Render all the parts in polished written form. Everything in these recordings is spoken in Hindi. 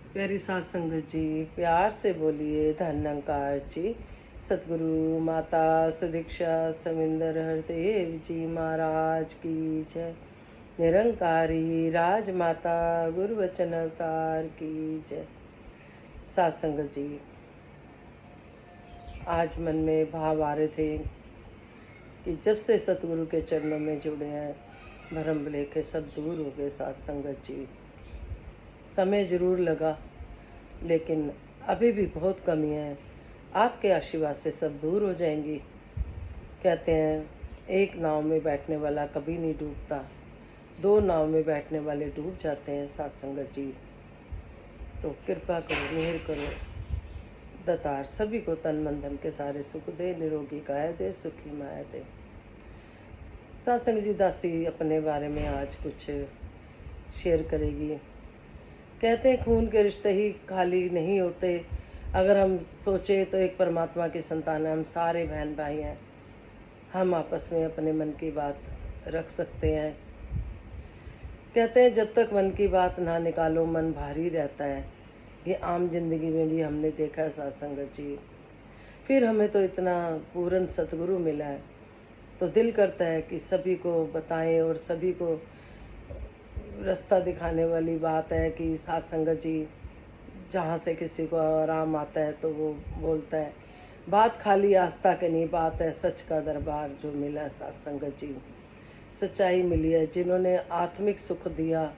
प्यारी सात संगत जी, प्यार से बोलिए धन्यंकार जी। सतगुरु माता सुदीक्षा समिंदर हरदेव जी महाराज की जय। निरंकारी राजमाता गुरु वचन अवतार की जय। सात संगत जी, आज मन में भाव आ रहे थे कि जब से सतगुरु के चरणों में जुड़े हैं, भरम भुलेखे सब दूर हो गए। सात संगत जी, समय जरूर लगा, लेकिन अभी भी बहुत कमी है। आपके आशीर्वाद से सब दूर हो जाएंगी। कहते हैं एक नाव में बैठने वाला कभी नहीं डूबता, दो नाव में बैठने वाले डूब जाते हैं। सात संगत जी, तो कृपा करो, मेहर करो। दतार सभी को तन मन धन के सारे सुख दे, निरोगी काया दे, सुखी माया दे। सात संगत जी, दासी अपने बारे में आज कुछ शेयर करेगी। कहते हैं खून के रिश्ते ही खाली नहीं होते। अगर हम सोचें तो एक परमात्मा की संतान है, हम सारे बहन भाई हैं, हम आपस में अपने मन की बात रख सकते हैं। कहते हैं जब तक मन की बात ना निकालो मन भारी रहता है। ये आम जिंदगी में भी हमने देखा है सात संगत जी। फिर हमें तो इतना पूर्ण सतगुरु मिला है, तो दिल करता है कि सभी को बताएं। और सभी को रास्ता दिखाने वाली बात है कि सात संगत जी, जहाँ से किसी को आराम आता है तो वो बोलता है। बात खाली आस्था की नहीं, बात है सच का दरबार जो मिला है। सात संगत जी, सच्चाई मिली है। जिन्होंने आत्मिक सुख दिया,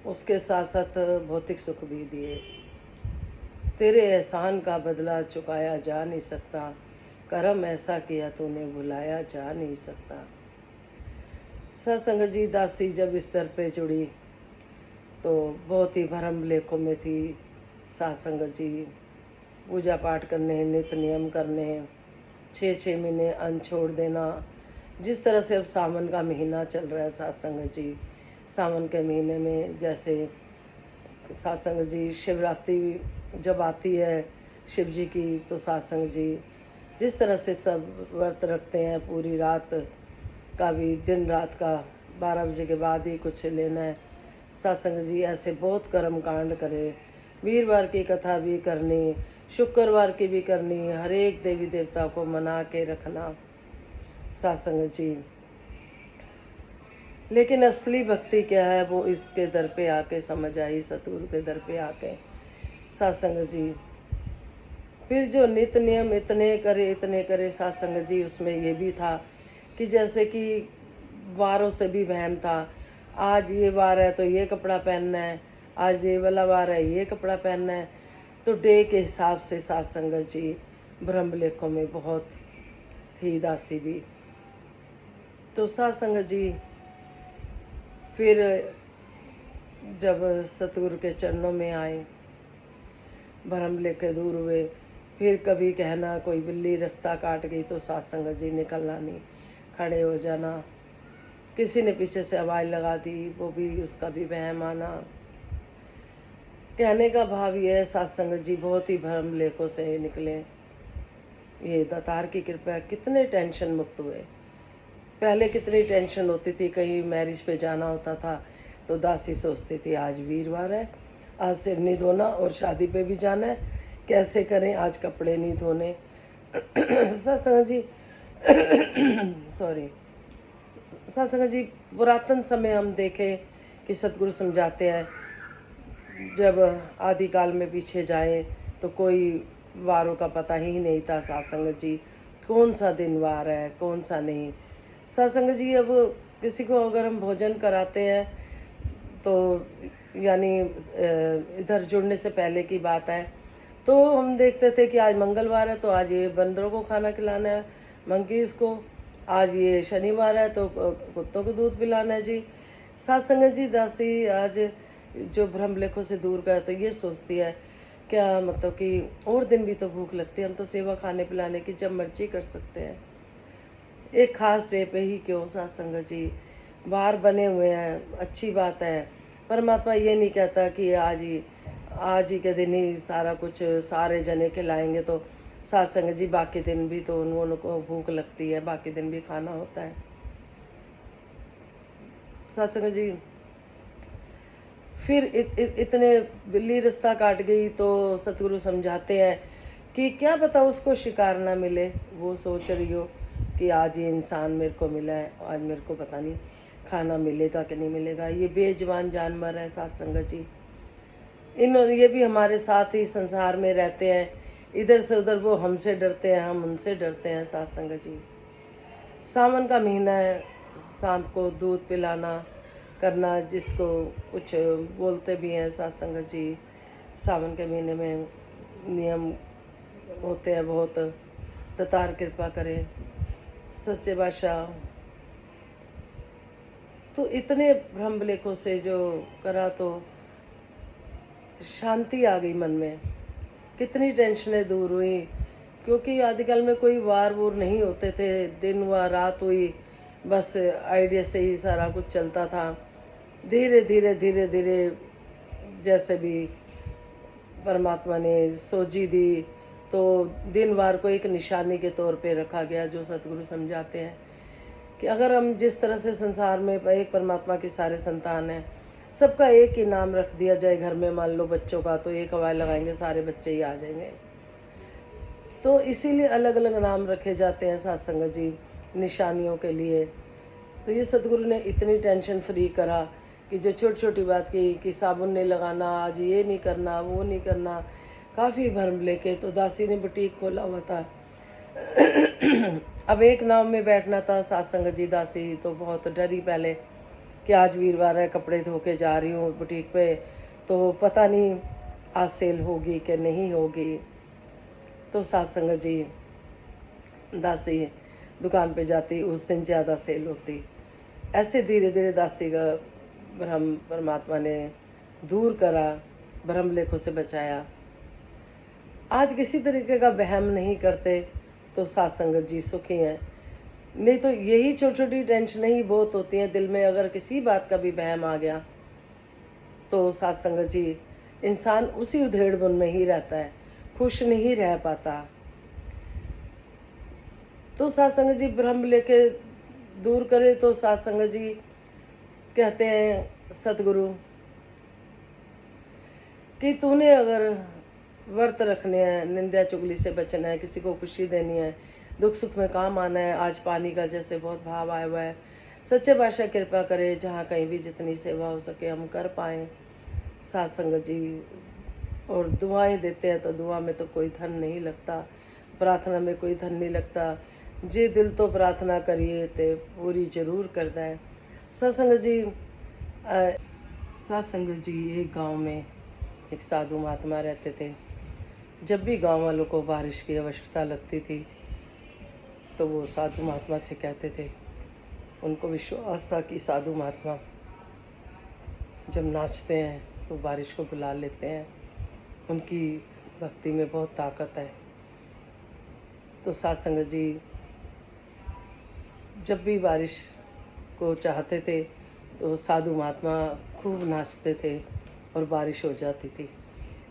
उसके साथ साथ भौतिक सुख भी दिए। तेरे एहसान का बदला चुकाया जा नहीं सकता, करम ऐसा किया तूने भुलाया जा नहीं सकता। सत्संग जी, दासी जब इस दर पे जुड़ी तो बहुत ही भरम लेखों में थी। सत्संग जी, पूजा पाठ करने, नित्य नियम करने, 6 महीने अन्न छोड़ देना। जिस तरह से अब सावन का महीना चल रहा है सत्संग जी, सावन के महीने में जैसे सत्संग जी शिवरात्रि जब आती है शिव जी की, तो सत्संग जी जिस तरह से सब व्रत रखते हैं, पूरी रात का भी, दिन रात का 12 बजे के बाद ही कुछ लेना है। सत्संग जी ऐसे बहुत कर्म कांड करे। वीरवार की कथा भी करनी, शुक्रवार की भी करनी, हर एक देवी देवता को मना के रखना। सत्संग जी, लेकिन असली भक्ति क्या है वो इसके दर पे आके समझ आई, सतगुरु के दर पे आके। सत्संग जी, फिर जो नित्य नियम इतने करे सत्संग जी, उसमें ये भी था कि जैसे कि वारों से भी वहम था। आज ये वार है तो ये कपड़ा पहनना है, आज ये वाला वार है ये कपड़ा पहनना है। तो डे के हिसाब से सत्संग जी ब्रह्म लेखों में बहुत थी दासी भी। तो सत्संग जी, फिर जब सतगुरु के चरणों में आए, भरम लेके दूर हुए। फिर कभी कहना कोई बिल्ली रास्ता काट गई तो सत्संग जी निकलना नहीं, खड़े हो जाना। किसी ने पीछे से आवाज़ लगा दी, वो भी उसका भी वहम आना। कहने का भाव ये है, सत्संग जी बहुत ही भरम लेखों से निकले। ये दातार की कृपा है, कितने टेंशन मुक्त हुए। पहले कितनी टेंशन होती थी, कहीं मैरिज पे जाना होता था तो दासी सोचती थी आज वीरवार है, आज सिर नहीं धोना, और शादी पे भी जाना है, कैसे करें, आज कपड़े नहीं धोने। सत्संग जी सॉरी सत्संग जी, पुरातन समय हम देखें कि सतगुरु समझाते हैं, जब आदिकाल में पीछे जाएं तो कोई वारों का पता ही नहीं था। सत्संग जी, कौन सा दिन वार है कौन सा नहीं। सत्संग जी, अब किसी को अगर हम भोजन कराते हैं तो यानी इधर जुड़ने से पहले की बात है, तो हम देखते थे कि आज मंगलवार है तो आज ये बंदरों को खाना खिलाना है, मंकीज़ को। आज ये शनिवार है तो कुत्तों को दूध पिलाना है जी। सत्संग जी, दासी आज जो भ्रम लेखों से दूर कर तो ये सोचती है क्या, मतलब कि और दिन भी तो भूख लगती है, हम तो सेवा खाने पिलाने की जब मर्जी कर सकते हैं, एक ख़ास डे पे ही क्यों। सत्संग जी, बार बने हुए हैं, अच्छी बात है। परमात्मा ये नहीं कहता कि आज ही के दिन ही सारा कुछ सारे जने खिलाएंगे। तो सत्संग जी, बाकी दिन भी तो उनको भूख लगती है, बाकी दिन भी खाना होता है। सत्संग जी, फिर इतने बिल्ली रास्ता काट गई तो सतगुरु समझाते हैं कि क्या पता उसको शिकार ना मिले, वो सोच रही हो कि आज ये इंसान मेरे को मिला है, आज मेरे को पता नहीं खाना मिलेगा कि नहीं मिलेगा। ये बेजुबान जानवर है साथ संगत जी, ये भी हमारे साथ ही संसार में रहते हैं, इधर से उधर वो हमसे डरते हैं, हम उनसे डरते हैं साथ संगत जी। सावन का महीना है, शाम को दूध पिलाना करना, जिसको कुछ बोलते भी हैं साथ संगत जी। सावन के महीने में नियम होते हैं बहुत, दतार कृपा करें सच्चे बादशाह। तो इतने भ्रम लेखों से जो करा तो शांति आ गई मन में, कितनी टेंशनें दूर हुई, क्योंकि आदिकाल में कोई वार वूर नहीं होते थे, दिन व रात हुई, बस आइडिया से ही सारा कुछ चलता था। धीरे धीरे धीरे धीरे जैसे भी परमात्मा ने सोजी दी, तो दिन वार को एक निशानी के तौर पे रखा गया, जो सतगुरु समझाते हैं कि अगर हम जिस तरह से संसार में एक परमात्मा के सारे संतान हैं, सबका एक ही नाम रख दिया जाए घर में, मान लो बच्चों का, तो एक हवाई लगाएंगे सारे बच्चे ही आ जाएंगे। तो इसीलिए अलग अलग नाम रखे जाते हैं साथ संगत जी निशानियों के लिए। तो ये सतगुरु ने इतनी टेंशन फ्री करा कि जो छोटी छोटी बात की कि साबुन नहीं लगाना, आज ये नहीं करना, वो नहीं करना, काफ़ी भरम लेके तो दासी ने बुटीक खोला हुआ था। अब एक नाव में बैठना था साथ संगत जी। दासी तो बहुत डरी पहले कि आज वीरवार है, कपड़े धो के जा रही हूँ बुटीक पे, तो पता नहीं आज सेल होगी कि नहीं होगी। तो साथ संगत जी दासी दुकान पे जाती, उस दिन ज़्यादा सेल होती। ऐसे धीरे धीरे दासी का भ्रम परमात्मा ने दूर करा, भ्रम लेखों से बचाया। आज किसी तरीके का वहम नहीं करते तो साथ संगत जी सुखी हैं। नहीं तो यही छोटी छोटी टेंशनें ही बहुत होती हैं दिल में, अगर किसी बात का भी वहम आ गया तो साथ संगत जी इंसान उसी उधेड़ बुन में ही रहता है, खुश नहीं रह पाता। तो साथ संगत जी भ्रम लेके दूर करे तो साथ संगत जी कहते हैं सतगुरु कि तूने अगर व्रत रखने हैं, निंदा चुगली से बचना है, किसी को खुशी देनी है, दुख सुख में काम आना है, आज पानी का जैसे बहुत भाव आया हुआ है, सच्चे बादशाह कृपा करे जहाँ कहीं भी जितनी सेवा हो सके हम कर पाएँ साथ संगत जी। और दुआएं देते हैं तो दुआ में तो कोई धन नहीं लगता, प्रार्थना में कोई धन नहीं लगता, जे दिल तो प्रार्थना करिए ते पूरी जरूर करता है। सत्संग जी सत्संग जी एक गांव में एक साधु महात्मा रहते थे। जब भी गांव वालों को बारिश की आवश्यकता लगती थी तो वो साधु महात्मा से कहते थे, उनको विश्वास था कि साधु महात्मा जब नाचते हैं तो बारिश को बुला लेते हैं, उनकी भक्ति में बहुत ताकत है। तो साथ संगत जी जब भी बारिश को चाहते थे तो साधु महात्मा खूब नाचते थे और बारिश हो जाती थी।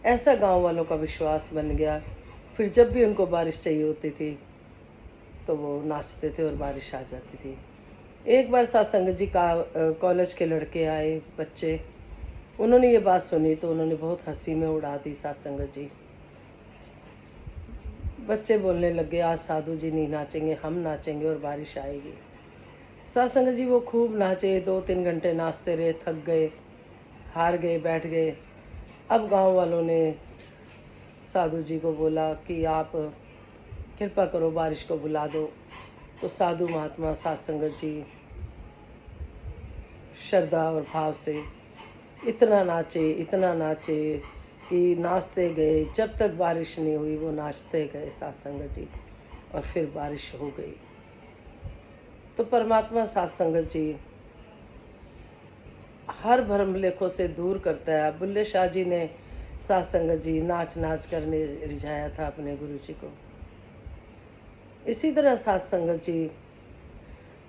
ऐसा गांव वालों का विश्वास बन गया। फिर जब भी उनको बारिश चाहिए होती थी तो वो नाचते थे और बारिश आ जाती थी। एक बार साथ संगत जी का कॉलेज के लड़के आए बच्चे, उन्होंने ये बात सुनी तो उन्होंने बहुत हंसी में उड़ा दी साथ संगत जी। बच्चे बोलने लगे, आज साधु जी नहीं नाचेंगे, हम नाचेंगे और बारिश आएगी। साथ संगत जी वो खूब नाचे, 2-3 घंटे नाचते रहे, थक गए, हार गए, बैठ गए। अब गांव वालों ने साधु जी को बोला कि आप कृपा करो बारिश को बुला दो। तो साधु महात्मा साथ संगत जी श्रद्धा और भाव से इतना नाचे कि नाचते गए, जब तक बारिश नहीं हुई वो नाचते गए साथ संगत जी, और फिर बारिश हो गई। तो परमात्मा साथ संगत जी हर भ्रम लेखों से दूर करता है। बुल्ले शाह जी ने साथ संगत जी नाच नाच करने रिझाया था अपने गुरु जी को। इसी तरह साथ संगत जी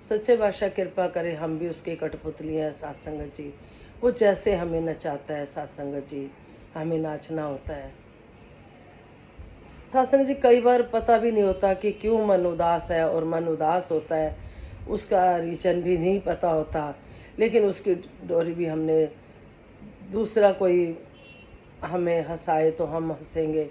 सच्चे बादशाह कृपा करे, हम भी उसकी कठपुतली हैं साथ संगत जी। वो जैसे हमें नचाता है साथ संगत जी, हमें नाचना होता है। साथ संगत जी कई बार पता भी नहीं होता कि क्यों मन उदास है, और मन उदास होता है उसका रीजन भी नहीं पता होता, लेकिन उसकी डोरी भी हमने दूसरा कोई हमें हंसाए तो हम हंसेंगे,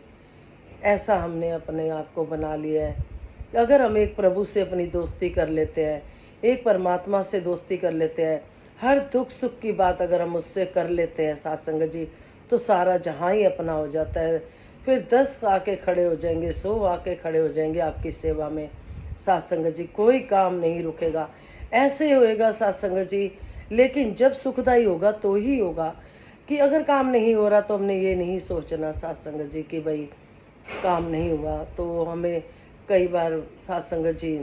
ऐसा हमने अपने आप को बना लिया है। कि अगर हम एक प्रभु से अपनी दोस्ती कर लेते हैं, एक परमात्मा से दोस्ती कर लेते हैं, हर दुख सुख की बात अगर हम उससे कर लेते हैं साथ संगत जी, तो सारा जहाँ ही अपना हो जाता है। फिर 10 आके खड़े हो जाएंगे, 100 आके खड़े हो जाएंगे आपकी सेवा में साथ संगत जी, कोई काम नहीं रुकेगा। ऐसे होएगा साथ संगत जी। लेकिन जब सुखदाई होगा तो ही होगा। कि अगर काम नहीं हो रहा तो हमने ये नहीं सोचना साथ संगत जी कि भाई काम नहीं हुआ, तो हमें कई बार साथ संगत जी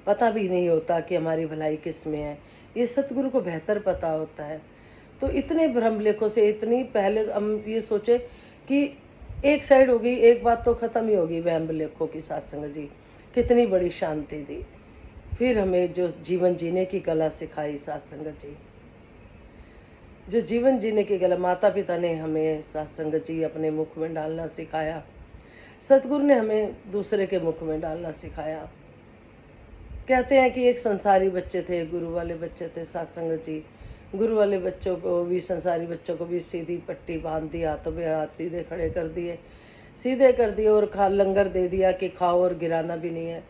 पता भी नहीं होता कि हमारी भलाई किस में है। ये सतगुरु को बेहतर पता होता है। तो इतने भ्रम लेखों से, इतनी पहले हम ये सोचे कि एक साइड होगी, एक बात तो ख़त्म ही होगी वहम लेखों की साथ संगत जी। कितनी बड़ी शांति दी। फिर हमें जो जीवन जीने की कला सिखाई साथ संगत जी, जो जीवन जीने की कला माता पिता ने हमें साथ संगत जी अपने मुख में डालना सिखाया। सतगुरु ने हमें दूसरे के मुख में डालना सिखाया। कहते हैं कि एक संसारी बच्चे थे, गुरु वाले बच्चे थे साथ संगत जी। गुरु वाले बच्चों को भी, संसारी बच्चों को भी सीधी पट्टी बांध दी, हाथों पे हाथ सीधे खड़े कर दिए, सीधे कर दिए और लंगर दे दिया कि खाओ और गिराना भी नहीं है।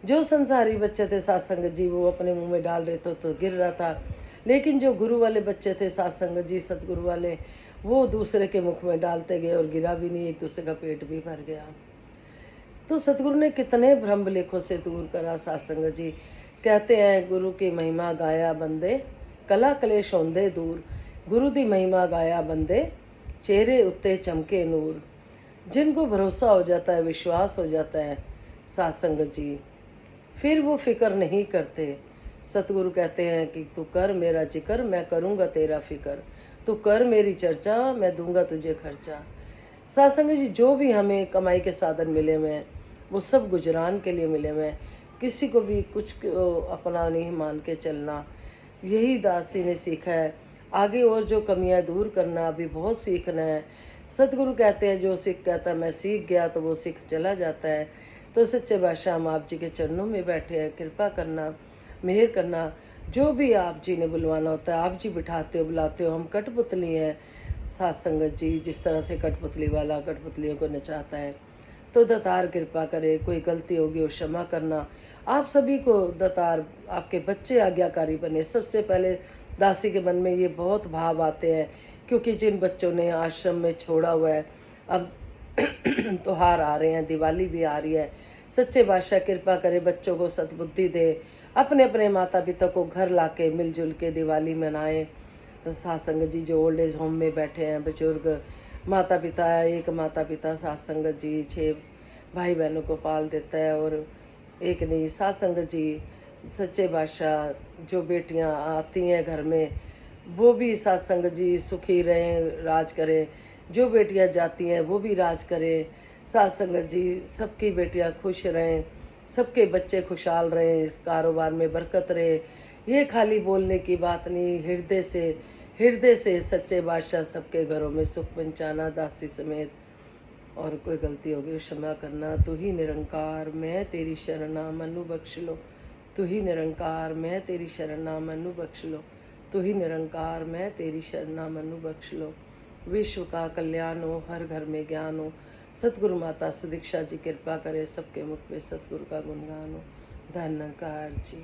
जो संसारी बच्चे थे साथ संगत जी, वो अपने मुंह में डाल रहे थे तो गिर रहा था। लेकिन जो गुरु वाले बच्चे थे साथ संगत जी, सतगुरु वाले, वो दूसरे के मुख में डालते गए और गिरा भी नहीं, एक दूसरे का पेट भी भर गया। तो सतगुरु ने कितने भ्रम लेखों से दूर करा साथ संगत जी। कहते हैं गुरु की महिमा गाया बंदे, कला कलेश होंदे दूर। गुरु की महिमा गाया बंदे, चेहरे उत्ते चमके नूर। जिनको भरोसा हो जाता है, विश्वास हो जाता है साथ संगत जी, फिर वो फिक्र नहीं करते। सतगुरु कहते हैं कि तू कर मेरा जिक्र, मैं करूँगा तेरा फिक्र। तू कर मेरी चर्चा, मैं दूंगा तुझे खर्चा। साथ संगत जी, जो भी हमें कमाई के साधन मिले हुए हैं, वो सब गुजरान के लिए मिले हुए हैं। किसी को भी कुछ अपना नहीं मान के चलना, यही दासी ने सीखा है। आगे और जो कमियां दूर करना, अभी बहुत सीखना है। सतगुरु कहते हैं जो सिख कहता है मैं सीख गया, तो वो सिख चला जाता है। तो सच्चे बादशाह हम आप जी के चरणों में बैठे हैं, कृपा करना, मेहर करना। जो भी आप जी ने बुलवाना होता है, आप जी बिठाते हो, बुलाते हो। हम कठपुतली हैं साथ संगत जी, जिस तरह से कठपुतली वाला कठपुतलियों को नचाता है। तो दतार कृपा करे, कोई गलती होगी वो क्षमा करना। आप सभी को दतार, आपके बच्चे आज्ञाकारी बने। सबसे पहले दासी के मन में ये बहुत भाव आते हैं, क्योंकि जिन बच्चों ने आश्रम में छोड़ा हुआ है, अब त्योहार आ रहे हैं, दिवाली भी आ रही है। सच्चे बादशाह कृपा करे, बच्चों को सद्बुद्धि दे, अपने अपने माता पिता को घर लाके मिलजुल के दिवाली मनाएं। साथ संगत जी जो ओल्ड एज होम में बैठे हैं, बुजुर्ग माता पिता है, एक माता पिता साथ संगत जी 6 भाई बहनों को पाल देता है, और एक नहीं साथ संगत जी। सच्चे बादशाह जो बेटियां आती हैं घर में, वो भी साथ संगत जी सुखी रहें, राज करें। जो बेटियां जाती हैं वो भी राज करें साथ संगत जी। सबकी बेटियां खुश रहें, सबके बच्चे खुशहाल रहें, इस कारोबार में बरकत रहे। ये खाली बोलने की बात नहीं, हृदय से सच्चे बादशाह सबके घरों में सुख पहुंचाना, दासी समेत। और कोई गलती होगी क्षमा करना। तू ही निरंकार, मैं तेरी शरणा, मनु बख्श लो। तू ही निरंकार, मैं तेरी शरणा, मनु बख्श लो। तू ही निरंकार, मैं तेरी शरणा, मनु बख्श लो। विश्व का कल्याण हो, हर घर में ज्ञान हो। सतगुरु माता सुदीक्षा जी कृपा करे, सबके मुख में सतगुरु का गुणगान हो। धन्यकार जी।